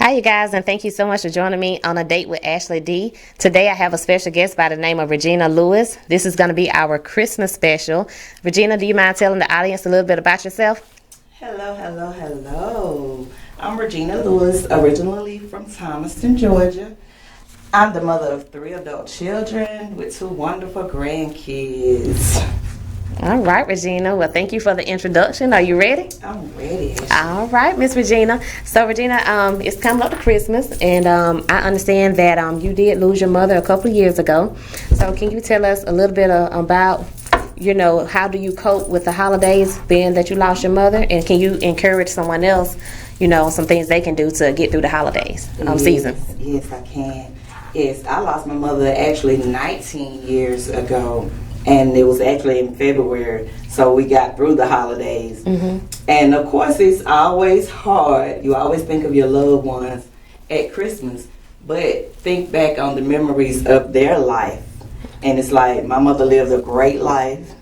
Hi, you guys, and thank you so much for joining me on a date with Ashley D. Today, I have a special guest by the name of Regina Lewis. This is going to be our Christmas special. Regina, do you mind telling the audience a little bit about yourself? Hello, hello, hello. I'm Regina Lewis, originally from Thomaston, Georgia. I'm the mother of 3 adult children with 2 wonderful grandkids. All right, Regina. Well, thank you for the introduction. Are you ready? I'm ready. All right, Miss Regina. So, Regina, it's coming up to Christmas, and I understand that you did lose your mother a couple of years ago. So, can you tell us a little bit about, how do you cope with the holidays, being that you lost your mother, and can you encourage someone else, some things they can do to get through the holidays season? Yes, I can. Yes, I lost my mother actually 19 years ago. And it was actually in February, so we got through the holidays. Mm-hmm. And of course, it's always hard. You always think of your loved ones at Christmas, but think back on the memories of their life. And it's like, my mother lived a great life.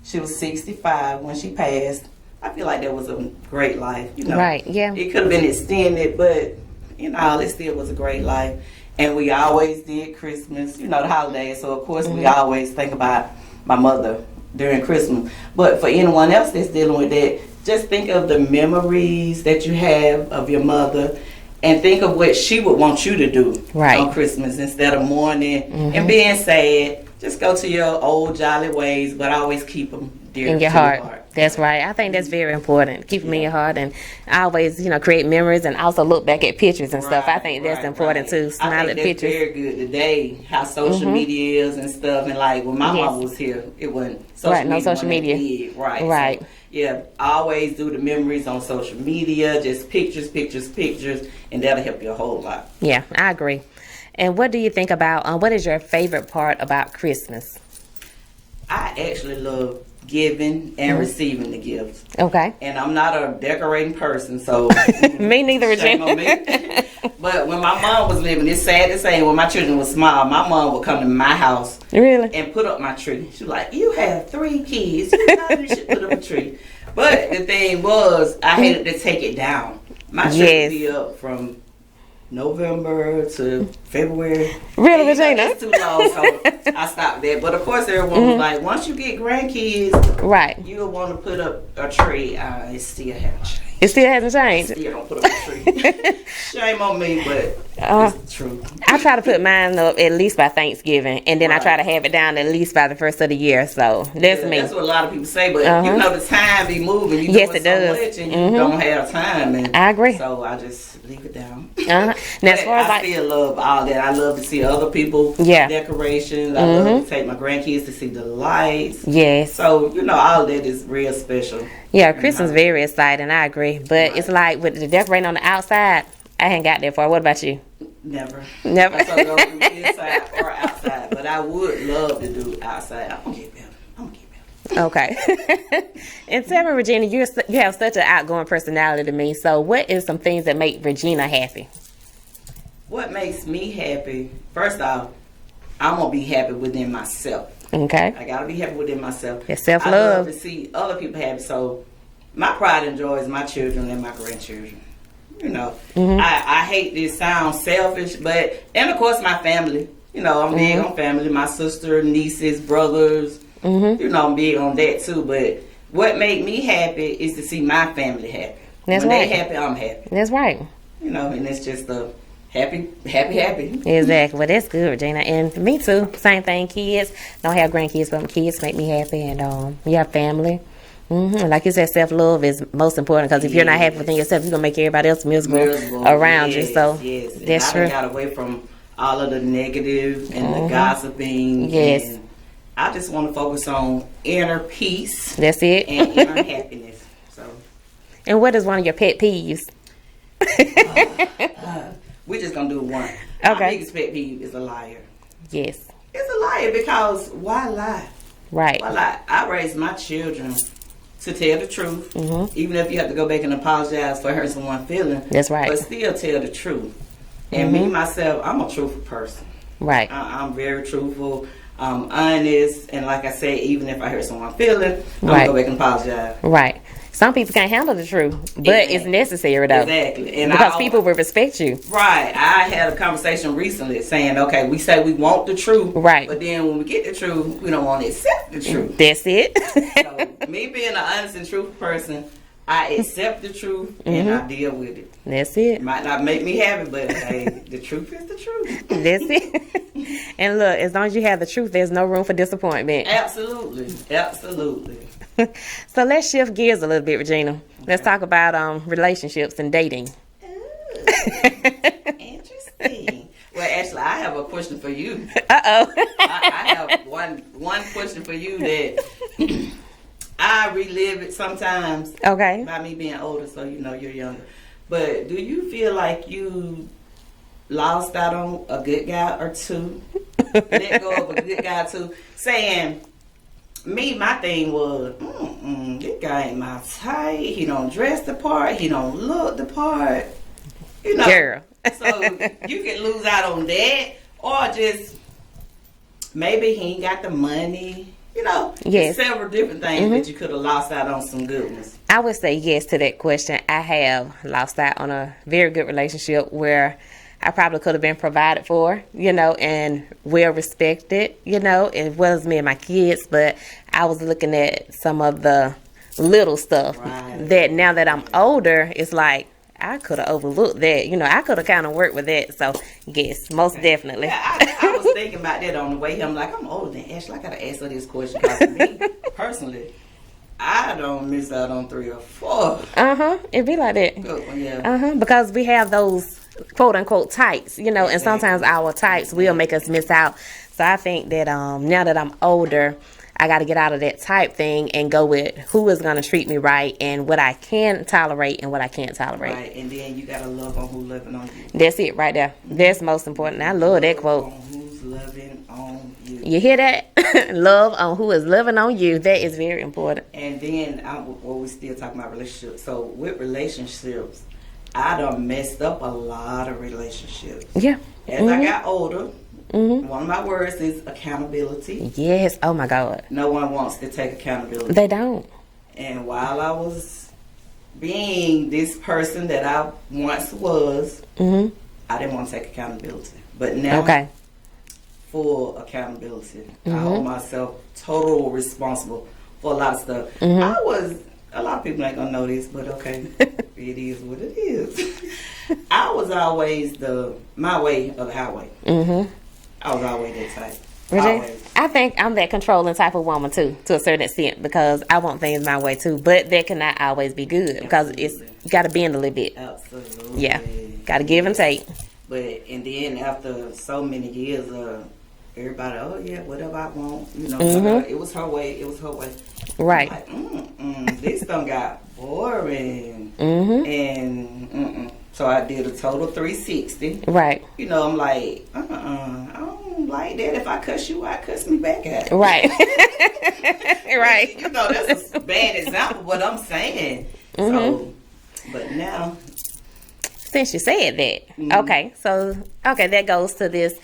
She was 65 when she passed. I feel like that was a great life. Right, yeah. It could have been extended, but, it still was a great life. And we always did Christmas, the holidays. So, of course, we always think about my mother during Christmas. But for anyone else that's dealing with that, just think of the memories that you have of your mother and think of what she would want you to do on Christmas instead of mourning and being sad. Just go to your old jolly ways, but always keep them dear in your heart. That's right. I think that's very important. Keep them in your heart, and always, create memories and also look back at pictures and stuff. I think that's important too. Smile at pictures. Very good today. How social media is and stuff, and like when my mom was here, it wasn't social media. Right. So, yeah, always do the memories on social media. Just pictures, and that'll help you a whole lot. Yeah, I agree. And what do you think about? What is your favorite part about Christmas? I actually love giving and receiving the gifts. Okay. And I'm not a decorating person, so me neither, shame on me. But when my mom was living, it's sad to say, when my children were small, my mom would come to my house and put up my tree. She was like, "You have 3 kids, you should put up a tree." But the thing was, I hated to take it down. My tree would be up from November to February. Really, Regina? It's too long, so I stopped there. But of course, everyone was like, once you get grandkids, you'll want to put up a tree. It still hasn't changed. It still hasn't changed? Still don't put up a tree. Shame on me, but it's true. I try to put mine up at least by Thanksgiving, and then I try to have it down at least by the first of the year. So that's me. That's what a lot of people say, but the time be moving. You yes, it does. So much and you don't have time. And I agree. So I just leave it down. Now, as far as I still love all that. I love to see other people decorations. I love to take my grandkids to see the lights. Yes. So all that is real special. Yeah, Christmas is very exciting. I agree, but it's like with the decorating on the outside, I ain't got that far. What about you? Never. I don't go inside or outside, but I would love to do outside. I'm gonna get better. Okay. And tell me, Regina, you have such an outgoing personality to me. So, what is some things that make Regina happy? What makes me happy? First off, I'm gonna be happy within myself. Okay. I gotta be happy within myself. It's self-love. I love to see other people happy. So, my pride and joy is my children and my grandchildren. I hate this sound selfish, and of course my family. I'm big on family. My sister, nieces, brothers. I'm big on that too. But what make me happy is to see my family happy. That's when right. they happy, I'm happy. That's right. And it's just a happy. Exactly. Well, that's good, Regina. And me too. Same thing. Kids. Don't have grandkids, but kids make me happy. And we have family. Like you said, self-love is most important, because if you're not happy within yourself, you're going to make everybody else miserable around you. So that's true. I got away from all of the negative and the gossiping. Yes. And I just want to focus on inner peace. That's it. And inner happiness. So. And what is one of your pet peeves? We're just going to do one. Okay. My biggest pet peeve is a liar. Yes. It's a liar, because why lie? Right. Why lie? I raised my children to tell the truth, even if you have to go back and apologize for hurting someone's feeling. That's right. But still tell the truth. And me, myself, I'm a truthful person. Right. I'm very truthful. I'm honest. And like I said, even if I hurt someone's feeling, I'm going to go back and apologize. Right. Some people can't handle the truth, but Exactly. it's necessary though. Exactly. And Because people will respect you. Right. I had a conversation recently saying, okay, we say we want the truth. Right. But then when we get the truth, we don't want to accept the truth. That's it. So, me being an honest and truthful person, I accept the truth and I deal with it. That's it. It might not make me happy, but hey, the truth is the truth. That's it. And look, as long as you have the truth, there's no room for disappointment. Absolutely. Absolutely. So let's shift gears a little bit, Regina. Let's talk about relationships and dating. Ooh, interesting. Well, actually, I have a question for you. Uh-oh. I have one question for you that I relive it sometimes Okay. by me being older, so you know you're younger. But do you feel like you lost out on a good guy or two? Let go of a good guy or two? Saying, my thing was, this guy ain't my type. He don't dress the part. He don't look the part. You know. Girl. So you can lose out on that, or just maybe he ain't got the money. You know, Yes. there's several different things that you could have lost out on some good ones. I would say yes to that question. I have lost out on a very good relationship where I probably could have been provided for, and well respected, as well as me and my kids. But I was looking at some of the little stuff that now that I'm older, it's like, I could have overlooked that. I could have kind of worked with that. So, yes, most definitely. Yeah, I was thinking about that on the way here. I'm like, I'm older than Ashley. I got to ask her this question. Because for me, personally, I don't miss out on 3 or 4. It'd be like that. Good one, yeah. Because we have those quote unquote types, and sometimes our types will make us miss out. So I think that now that I'm older, I got to get out of that type thing and go with who is going to treat me right and what I can tolerate and what I can't tolerate. Right, and then you got to love on who's loving on you. That's it right there. That's most important. I love that quote. On who's loving on you. You hear that? Love on who is loving on you. That is very important. And then, we still talking about relationships. So with relationships, I done messed up a lot of relationships. Yeah. As I got older, one of my words is accountability. Yes. Oh my God. No one wants to take accountability. They don't. And while I was being this person that I once was, I didn't want to take accountability. But now, full accountability. I hold myself total responsible for a lot of stuff. A lot of people ain't gonna know this, but okay, it is what it is. I was always my way or the highway. I was always that type. Always. I think I'm that controlling type of woman too, to a certain extent, because I want things my way too. But that cannot always be good because you got to bend a little bit. Absolutely. Yeah, got to give and take. And then after so many years of everybody, oh yeah, whatever I want, it was her way. It was her way. Right. Like, this done got boring. And so I did a total 360. Right. I'm like, I don't like that. If I cuss you out, cuss me back at it. Right. Right. That's a bad example, but I'm saying. So, but now. Since you said that, okay, that goes to this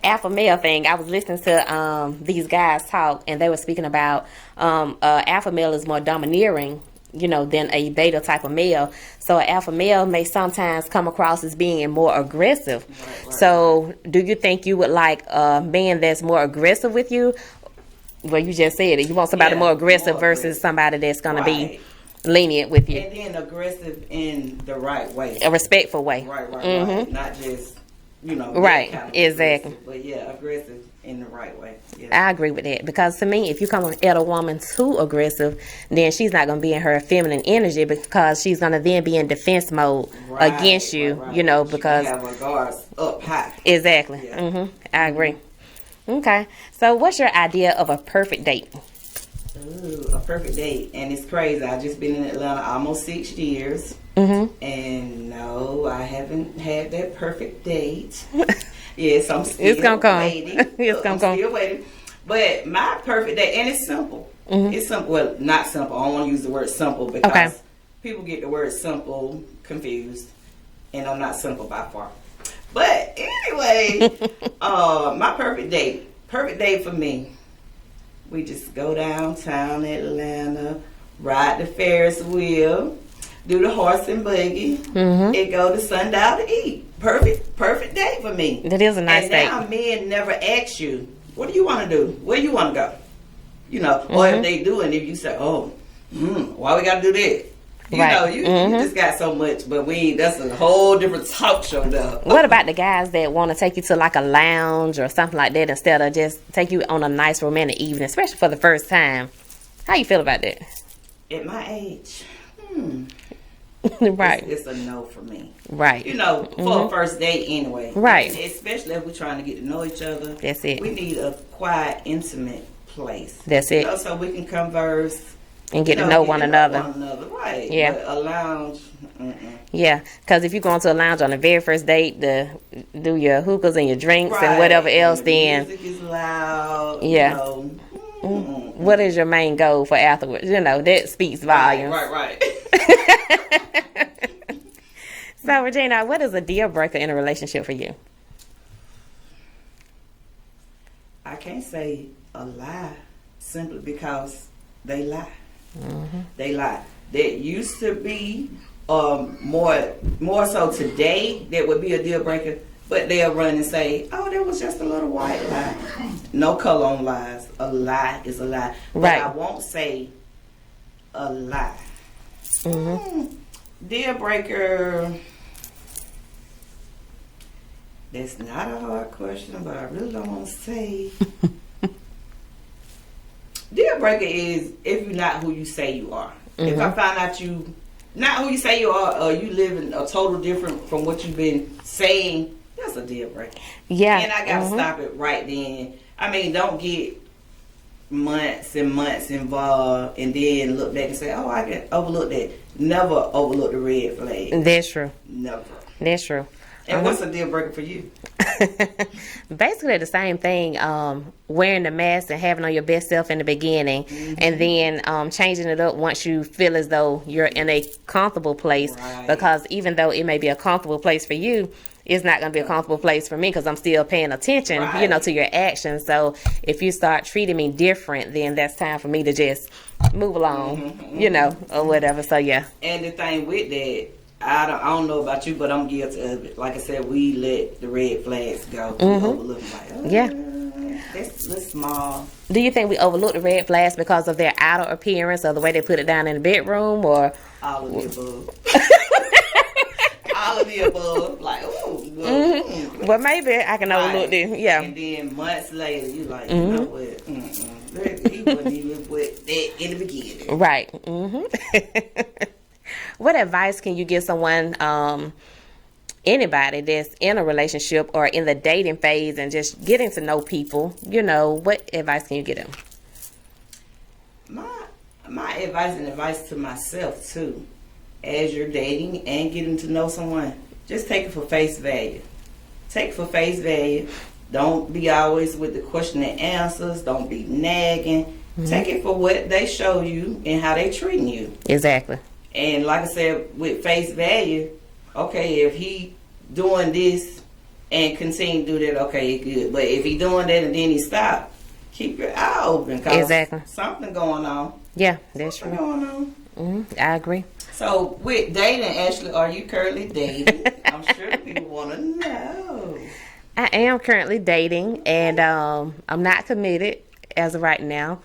alpha male thing. I was listening to these guys talk, and they were speaking about alpha male is more domineering, than a beta type of male. So an alpha male may sometimes come across as being more aggressive. Right. So do you think you would like a man that's more aggressive with you? Well, you just said it. You want somebody more aggressive versus somebody that's going to be lenient with you. And then aggressive in the right way. A respectful way. Right. Not just, right, kind of exactly. But yeah, aggressive in the right way. Yeah. I agree with that, because to me, if you come at a woman too aggressive, then she's not going to be in her feminine energy, because she's going to then be in defense mode against you, because she have her guards up high. Exactly. Yeah. I agree. Okay, so what's your idea of a perfect date? Ooh, a perfect date. And it's crazy. I've just been in Atlanta almost 6 years. And no, I haven't had that perfect date. Yes, I'm still it's gonna come. waiting. It's gonna come. Still waiting. But my perfect date, and it's simple. It's simple. Well, not simple. I don't want to use the word simple because people get the word simple confused. And I'm not simple by far. But anyway, my perfect date. Perfect date for me. We just go downtown Atlanta. ride the Ferris wheel, do the horse and buggy, and go to Sundial to eat. Perfect date for me. That is a nice date. And now men never ask you, what do you want to do? Where you want to go? You know, or if they do, and if you say, oh, why we got to do that? You know, you just got so much, but that's a whole different talk show though. What about the guys that want to take you to like a lounge or something like that instead of just take you on a nice romantic evening, especially for the first time? How you feel about that? At my age, right. It's a no for me. Right. You know, for a first date anyway. Right. And especially if we're trying to get to know each other. That's it. We need a quiet, intimate place. That's it. You know, so we can converse. And get to know one another. Right. Yeah. But a lounge, Yeah, because if you go into a lounge on the very first date to do your hookahs and your drinks and whatever else, then music is loud. Yeah. You know. What is your main goal for afterwards? You know, that speaks volumes. Right. So, Regina, what is a deal breaker in a relationship for you? I can't say a lie simply because they lie. They lie. That used to be more so today that would be a deal breaker, but they'll run and say, oh, that was just a little white lie. No color on lies. A lie is a lie. Right. But I won't say a lie. Deal breaker. That's not a hard question, but I really don't want to say. Deal breaker is if you're not who you say you are. If I find out you not who you say you are, or you live in a total different from what you've been saying, that's a deal breaker. Yeah. And I gotta stop it right then. I mean, don't get months and months involved and then look back and say, oh, I can overlook that. Never overlook the red flag. That's true. Never. That's true. And what's a deal breaker for you? Basically the same thing, wearing the mask and having on your best self in the beginning, and then changing it up once you feel as though you're in a comfortable place. Right. Because even though it may be a comfortable place for you, it's not going to be a comfortable place for me because I'm still paying attention, you know, to your actions. So if you start treating me different, then that's time for me to just move along, you know, or whatever. So yeah. And the thing with that, I don't know about you, but I'm guilty of it. Like I said, we let the red flags go. We overlook them like, oh, Yeah. That's small. Do you think we overlook the red flags because of their outer appearance or the way they put it down in the bedroom, or all of the above? All of the above. Like, oh, well, maybe I can overlook this. Yeah. And then months later, you like, you know what? He wasn't even with that in the beginning. Right. What advice can you give someone, anybody that's in a relationship or in the dating phase and just getting to know people? You know, what advice can you give them? My advice to myself too, as you're dating and getting to know someone, just take it for face value. Take it for face value. Don't be always with the question and answers. Don't be nagging. Take it for what they show you and how they treating you. Exactly. And like I said, with face value, okay, if he doing this and continue to do that, okay, good. But if he doing that and then he stop, keep your eye open. Cause Exactly. something going on. Yeah, that's true. Something going on. I agree. So with dating, Ashley, are you currently dating? I'm sure the people want to know. I am currently dating, and I'm not committed as of right now.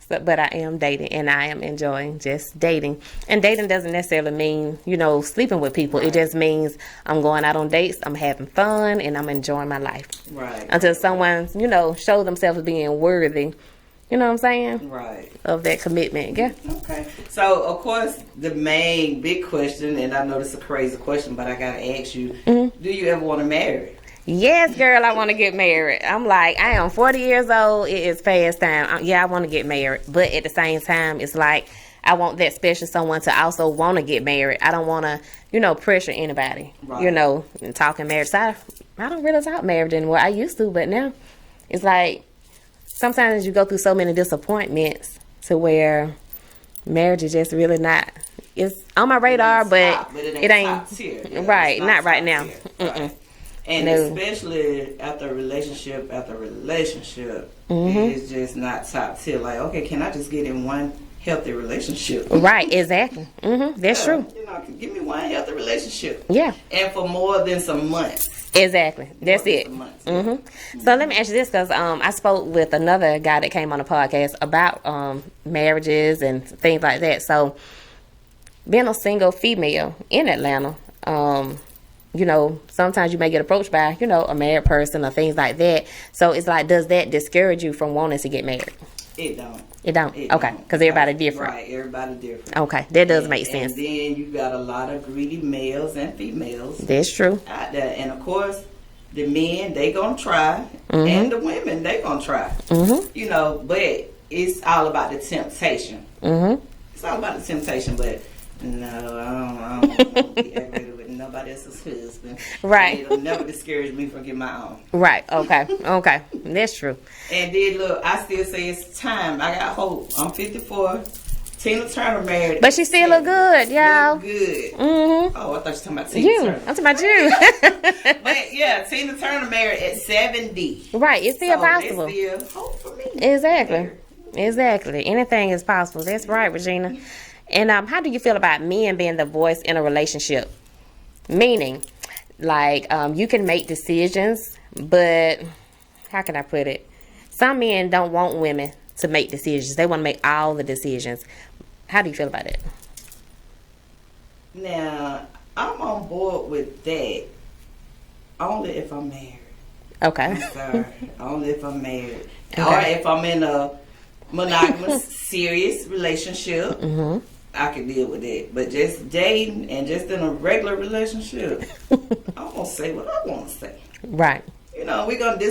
But I am dating, and I am enjoying just dating. And dating doesn't necessarily mean, you know, sleeping with people. Right. It just means I'm going out on dates, I'm having fun, and I'm enjoying my life. Right. Until someone, you know, show themselves being worthy, you know what I'm saying? Right. Of that commitment, yeah. Okay. So, of course, the main big question, and I know this is a crazy question, but I got to ask you, do you ever want to marry? Yes, girl, I want to get married. I'm like, I am 40 years old. It is past time. Yeah, I want to get married. But at the same time, it's like I want that special someone to also want to get married. I don't want to, you know, pressure anybody, you know, and talking marriage. So I don't really talk marriage anymore. I used to, but now it's like sometimes you go through so many disappointments to where marriage is just really not. It's on my radar, but it ain't top tier. Yeah, right. Not right now. Right. And especially after relationship, it's just not top tier. Like, okay, can I just get in one healthy relationship. Right, exactly. That's true. You know, give me one healthy relationship. Yeah. And for more than some months. Exactly. That's it. So let me ask you this, because I spoke with another guy that came on the podcast about marriages and things like that. So being a single female in Atlanta, you know, sometimes you may get approached by, you know, a married person or things like that. So it's like, does that discourage you from wanting to get married? It don't. It don't? Okay. Because everybody different. Right, everybody different. Okay. That does make sense. And then you got a lot of greedy males and females That's true. out there. And of course, the men, they gonna try. And the women, they gonna try. You know, but it's all about the temptation. It's all about the temptation, but no, I don't be aggravated with nobody else's husband. Right. It'll never discourage me from getting my own. Right. Okay. Okay. That's true. And then look, I still say it's time. I got hope. I'm 54. Tina Turner married. But she still look good, y'all. Look good. Mm-hmm. Oh, I thought you were talking about Tina You. Turner. I'm talking about you. But yeah, Tina Turner married at 70. Right. It's still possible. There's still hope for me. Exactly. Exactly. Anything is possible. That's right, Regina. And how do you feel about men being the voice in a relationship? Meaning, like, you can make decisions, but how can I put it? Some men don't want women to make decisions. They want to make all the decisions. How do you feel about it? Now, I'm on board with that only if I'm married. Okay. I'm sorry. Only if I'm married. Okay. Or if I'm in a monogamous, serious relationship. I can deal with it. But just dating and just in a regular relationship, I'm going to say what I want to say. Right. You know, we're going to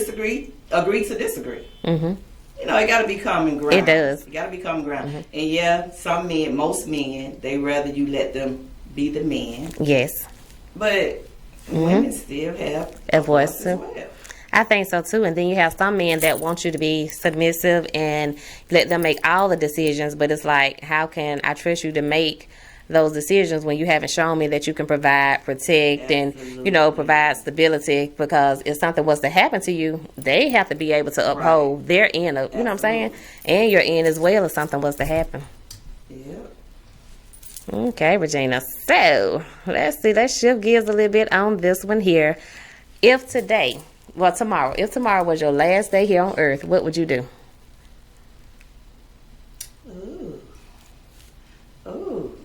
agree to disagree. You know, it got to be common ground. It does. It got to be common ground. And yeah, some men, most men, they rather you let them be the man. Yes. But women still have A voice as too. well. I think so too. And then you have some men that want you to be submissive and let them make all the decisions. But it's like, how can I trust you to make those decisions when you haven't shown me that you can provide, protect, and, you know, provide stability? Because if something was to happen to you, they have to be able to uphold their end of, you know what I'm saying? And your end as well if something was to happen. Yeah. Okay, Regina. So, let's see. Let's shift gears a little bit on this one here. If tomorrow was your last day here on earth, what would you do? Ooh.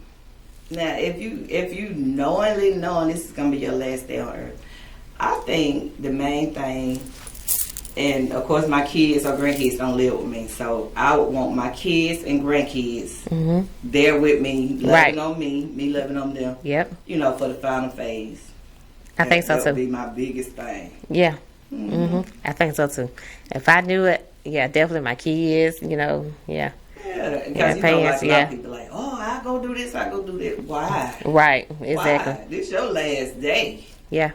Now, if you knowing this is gonna be your last day on earth, I think the main thing, and of course my kids or grandkids don't live with me, so I would want my kids and grandkids there with me, loving on me loving on them. Yep. You know, for the final phase. I think so That would too. be my biggest thing. Yeah. I think so too. If I knew it, yeah, definitely my kids, you know, yeah. Yeah, because Yeah, you know, parents, like a lot of people like, oh, I go do this, I go do that. Why? Right, exactly. Why? This your last day. Yeah.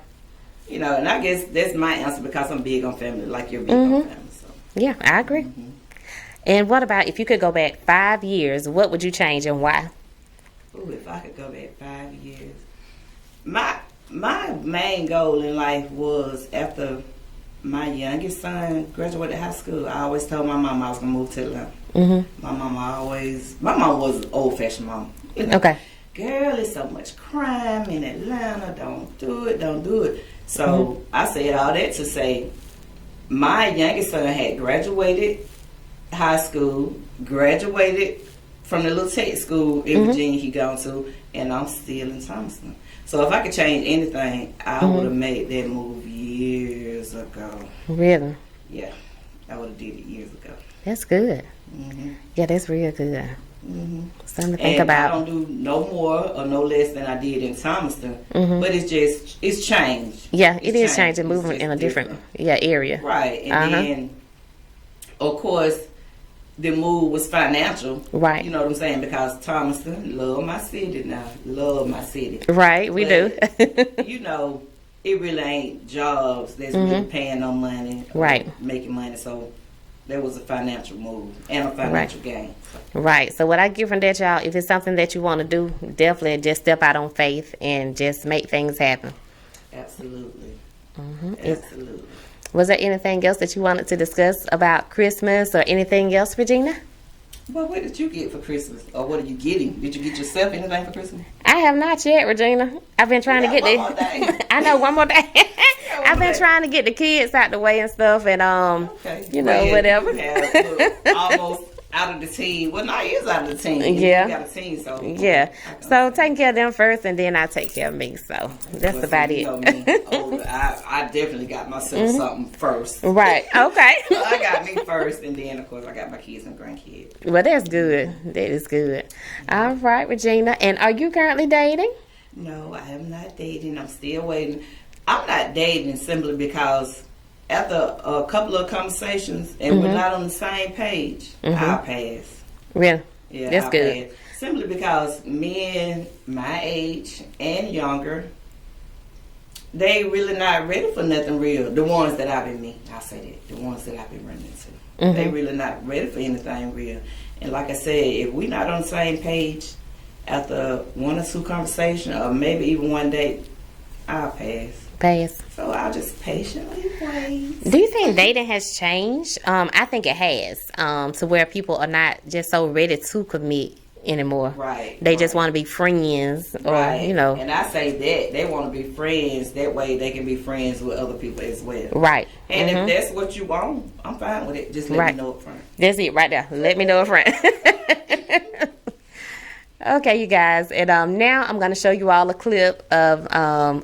You know, and I guess that's my answer because I'm big on family, like you're big on family. So. Yeah, I agree. And what about if you could go back 5 years, what would you change and why? Ooh, if I could go back 5 years. My main goal in life was after my youngest son graduated high school, I always told my mom I was going to move to Atlanta. My mom was an old-fashioned mom. You know, Okay. girl, there's so much crime in Atlanta. Don't do it. So I said all that to say my youngest son had graduated high school, graduated from the little tech school in Virginia he gone to, and I'm still in Thomaston. So if I could change anything, I would have made that move years ago. Really? Yeah, I would have did it years ago. That's good. Yeah, that's real good. Something to think And about. I don't do no more or no less than I did in Thomaston. But it's changed. Yeah, it is changed. changing, It's moving just in a different different. area. Right. And then, of course, the move was financial. Right. You know what I'm saying? Because Thomaston, love my city now. Love my city. Right, we do. You know, it really ain't jobs that's really paying no money. Or Right. making money. So there was a financial move and a financial gain. Right. So what I get from that, y'all, if it's something that you want to do, definitely just step out on faith and just make things happen. Absolutely. If- Absolutely. Was there anything else that you wanted to discuss about Christmas or anything else, Regina? Well, what did you get for Christmas? Or what are you getting? Did you get yourself anything for Christmas? I have not yet, Regina. I've been trying to get one more day. I know, one more day. I've been day. trying to get the kids out the way and stuff, and Okay. you know, whatever. You have, look, almost out of the team. Well, no, he is out of the team. Yeah. You got a team, so. Yeah. So taking care of them first, and then I take care of me. So that's about You it. know me, older, I definitely got myself something first. Right. Okay. I got me first, and then, of course, I got my kids and grandkids. Well, that's good. That is good. All right, Regina. And are you currently dating? No, I am not dating. I'm still waiting. I'm not dating simply because after a couple of conversations and we're not on the same page, I'll pass. Really? Yeah, That's I'll good. pass. Simply because men my age and younger, they really not ready for nothing real. The ones that I've been meeting, I say that. The ones that I've been running into. They really not ready for anything real. And like I said, if we're not on the same page after one or two conversations or maybe even one date, I'll pass. Pass. So I'll just patiently wait. Do you think dating has changed? I think it has. To where people are not just so ready to commit anymore. Right. They just want to be friends, or Right. you know. And I say that they want to be friends. That way they can be friends with other people as well. Right. And if that's what you want, I'm fine with it. Just let me know up front. That's it right there. Let me know a friend. Okay, you guys, and now I'm going to show you all a clip of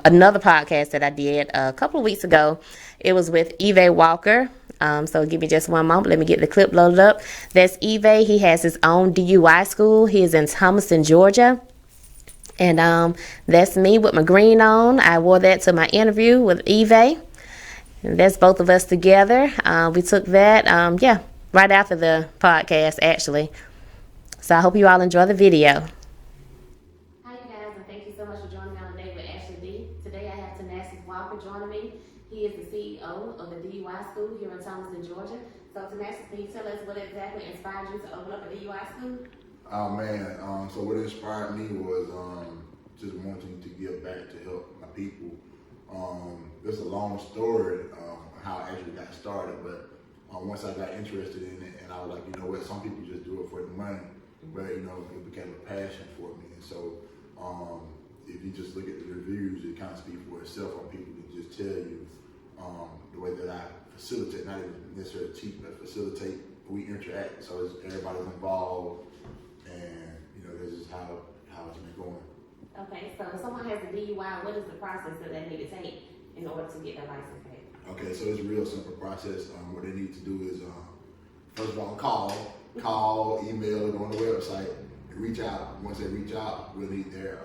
another podcast that I did a couple of weeks ago. It was with Eve Walker. So give me just one moment. Let me get the clip loaded up. That's Eve. He has his own DUI school. He is in Thomaston, Georgia. And that's me with my green on. I wore that to my interview with Eve. And that's both of us together. We took that, right after the podcast, actually. So I hope you all enjoy the video. Hi, you guys, and thank you so much for joining me on the day with Ashley D. Today I have Tanasis Walker joining me. He is the CEO of the DUI school here in Thomaston, Georgia. So Tanasis, can you tell us what exactly inspired you to open up a DUI school? Oh man, so what inspired me was just wanting to give back to help my people. It's a long story how I actually got started, but once I got interested in it, and I was like, you know what, some people just do it for the money, but you know, it became a passion for me. And so if you just look at the reviews, it kind of speaks for itself on people can just tell you the way that I facilitate, not even necessarily teach, but facilitate, we interact, so everybody's involved, and you know, this is how it's been going. Okay, so if someone has a DUI, what is the process that they need to take in order to get their license back? Okay, so it's a real simple process. What they need to do is, first of all, call, email, go on the website, and reach out. Once they reach out, we'll need their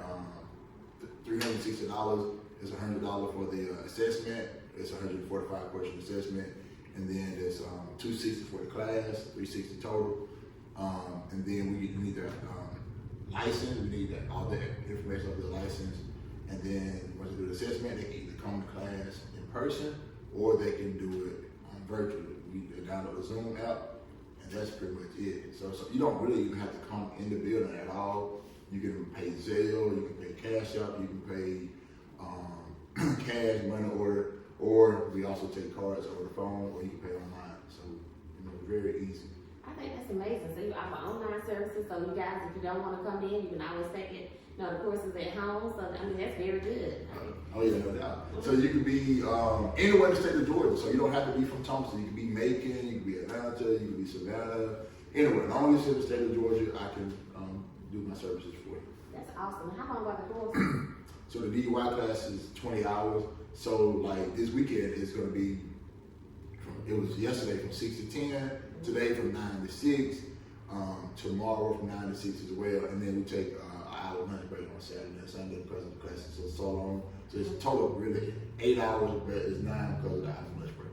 $360 is $100 for the assessment. It's a 145 question assessment, and then there's $260 for the class, $360 total. And then we need their license. We need all the information of the license, and then once they do the assessment, they can either come to class in person or they can do it virtually. We download the Zoom app, and that's pretty much it. So you don't really even have to come in the building at all. You can pay Zelle, you can pay Cash App, you can pay cash, money order, or we also take cards over the phone, or you can pay online. So, you know, very easy. I think that's amazing. So you offer online services, so you guys, if you don't want to come in, you can always take it, you know, the courses at home. So I mean, that's very good. Oh yeah, no doubt. So you can be anywhere in the state of Georgia. So you don't have to be from Thompson. You can be Macon, you can be Atlanta, you can be Savannah, anywhere. As long as it's in the state of Georgia, I can do my services for you. That's awesome. How long are the courses? So the DUI class is 20 hours. So like this weekend is going to be, it was yesterday from 6 to 10, today from 9 to 6, tomorrow from 9 to 6 as well, and then we take an hour lunch break on Saturday and Sunday because of the classes are so long. So it's a total of really 8 hours, but it's 9 because of the hour lunch break.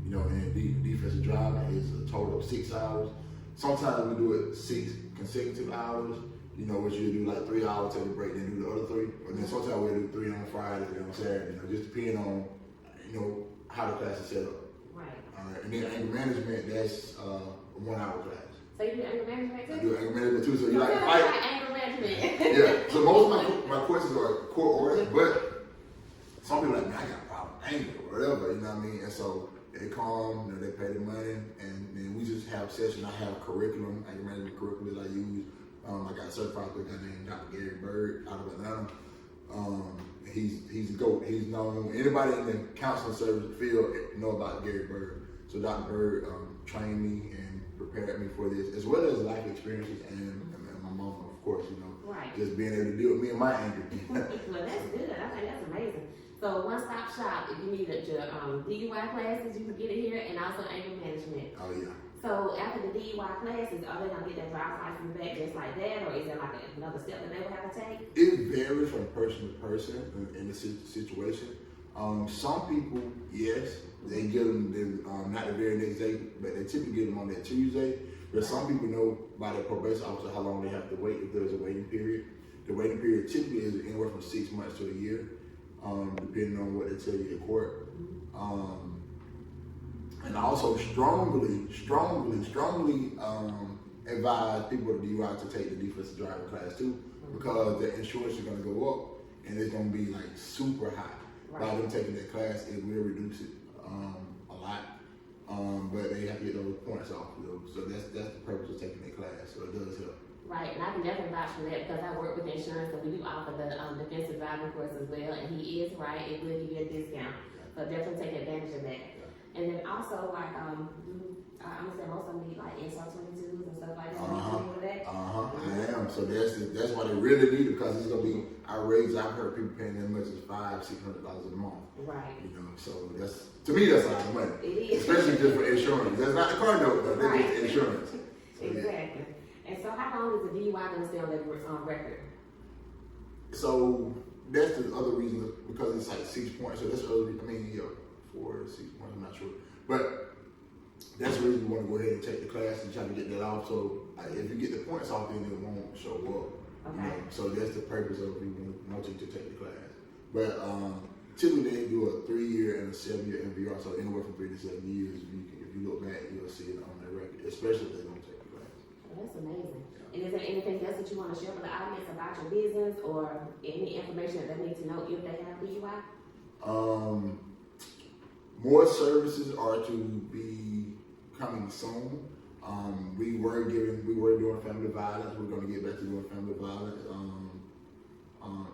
You know, and defensive driving is a total of 6 hours. Sometimes we do it 6 consecutive hours, you know, which you do like 3 hours, take a break, then do the other 3. And then sometimes we do 3 on Friday, 3 on Saturday, you know, just depending on, you know, how the class is set up. Right. And then anger management, that's a 1 hour class. So you do anger management too? I do anger management too, so you like to fight. Anger management. Yeah, so most of my questions are court ordered, but some people are like, man, I got a problem with anger or whatever, you know what I mean? And so they come, you know, they pay the money, and then we just have sessions. I have a curriculum. I can manage the curriculum that I use. I got certified with a guy named Dr. Gary Bird out of Atlanta. He's a GOAT. He's known, anybody in the counseling service field know about Gary Bird. So Dr. Bird trained me and prepared me for this, as well as life experiences and my mama, of course, you know. Right. Just being able to deal with me and my anger. Well, that's good. I think that's amazing. So one-stop shop, if you need your DUI classes, you can get it here, and also anger management. Oh, yeah. So after the DUI classes, are they going to get their driver's license back just like that, or is there like another step that they will have to take? It varies from person to person in the situation. Some people, yes, they get them not the very next day, but they typically get them on that Tuesday. But some people know by their probation officer how long they have to wait if there's a waiting period. The waiting period typically is anywhere from 6 months to a year, depending on what they tell you in court. And I also strongly advise people with DUI to take the defensive driving class too, because the insurance is going to go up and it's going to be like super high. Right. By them taking that class, it will reduce it a lot, but they have to get those points off. So that's the purpose of taking that class. So it does help. Right, and I can definitely vouch for that because I work with insurance, so we do offer the defensive driving course as well, and he is right, it will give you a discount. So definitely take advantage of that. And then also, like, I understand most of them need like SR22s and stuff like that. I am. So that's why they really need it, because it's gonna be outrageous. I've heard people paying as much as $500-600 a month. Right. You know, so to me that's a lot of money. It is. Especially just for insurance. That's not the car note though. That's Right. just insurance. So, exactly. Yeah. And so, how long is the DUI going to stay on that record? So that's the other reason, because it's like 6 points. So that's the other reason. 4 or 6 points. I'm not sure, but that's the reason we want to go ahead and take the class and try to get that off. So if you get the points off, then it won't show up. Okay. You know? So that's the purpose of we want you to take the class. But typically they do a 3-year and a 7-year MVR. So anywhere from 3 to 7 years. If you look back, you'll see it on their record, especially if they don't take the class. Well, that's amazing. And is there anything else that you want to share with the audience about your business or any information that they need to know if they have DUI? More services are to be coming soon. We were doing family violence. We're going to get back to doing family violence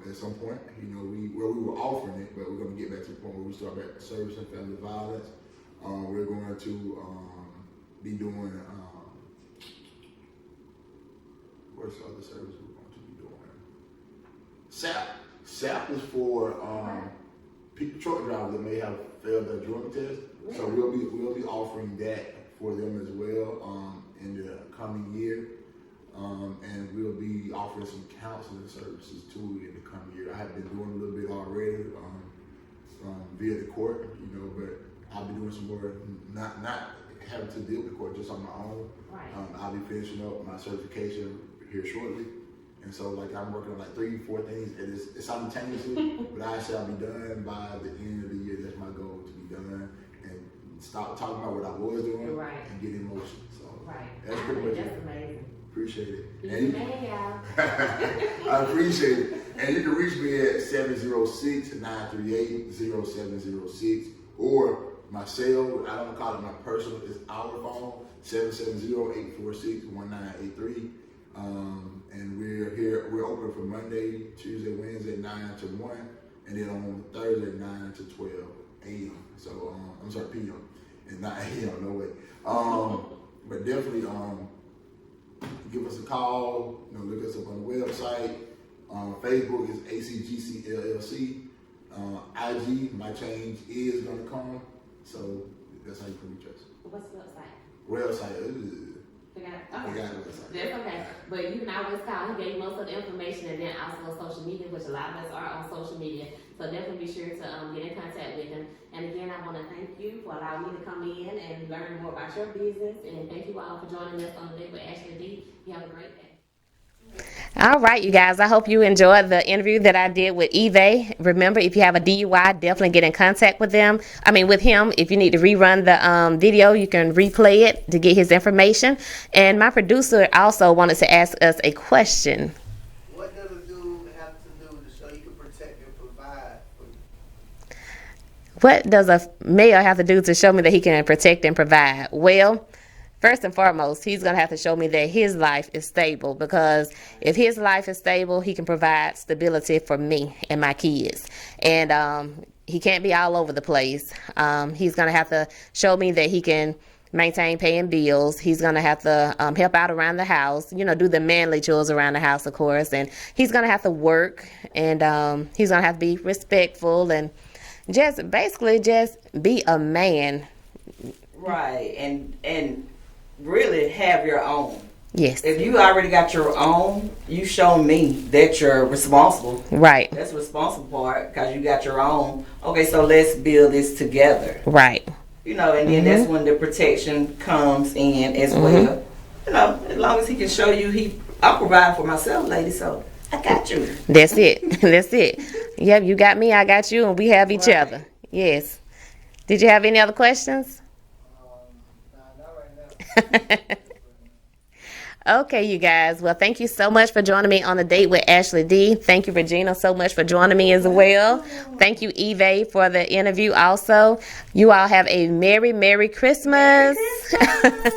at some point. You know, we were offering it, but we're going to get back to the point where we start back servicing family violence. We're going to be doing. What's the other service we're going to be doing? SAP. SAP is for truck drivers that may have failed their drug test. Yeah. So we'll be offering that for them as well in the coming year. And we'll be offering some counseling services too in the coming year. I have been doing a little bit already via the court, you know, but I'll be doing some more, not having to deal with the court, just on my own. Right. I'll be finishing up my certification here shortly. And so, like, I'm working on like 3-4 things, and it's simultaneously, but I shall be done by the end of the year. That's my goal, to be done and stop talking about what I was doing and get in motion. So that's pretty much it. That's amazing. Appreciate it. I appreciate it. And you can reach me at 706-938-0706 or my cell. I don't call it my personal. It's our phone, 770-846-1983. And we're open from Monday, Tuesday, Wednesday, 9 to 1, and then on Thursday, 9 to 12 a.m. So, I'm sorry, p.m. and not a.m., no way. But definitely, give us a call, you know, look us up on the website. Facebook is ACGC LLC. IG, my change is gonna come. So that's how you can reach us. What's the website? Forgot it. That's okay. But you can always call. He gave most of the information, and then also on social media, which a lot of us are on social media. So definitely be sure to get in contact with him. And again, I want to thank you for allowing me to come in and learn more about your business. And thank you all for joining us on the day with Ashley D. You have a great day. All right, you guys, I hope you enjoyed the interview that I did with Eve. Remember, if you have a DUI, definitely get in contact with him. If you need to rerun the video, you can replay it to get his information. And my producer also wanted to ask us a question. What does a dude have to do to show you can protect and provide for you? What does a male have to do to show me that he can protect and provide? Well, first and foremost, he's going to have to show me that his life is stable, because if his life is stable, he can provide stability for me and my kids. And he can't be all over the place. He's going to have to show me that he can maintain paying bills. He's going to have to help out around the house, do the manly chores around the house, of course. And he's going to have to work, and he's going to have to be respectful and just basically just be a man. Right, and really have your own. Yes. If you already got your own, you show me that you're responsible. Right. That's the responsible part, because you got your own. Okay, so let's build this together. Right. And then that's when the protection comes in as well. As long as he can show you, I'll provide for myself, lady, so I got you. That's it. That's it. Yep, you got me, I got you, and we have each other. Yes. Did you have any other questions? Nah, not right now. Okay, you guys. Well, thank you so much for joining me on the date with Ashley D. Thank you, Regina, so much for joining me as well. Thank you, Eve, for the interview also. You all have a Merry, Merry Christmas. Merry Christmas.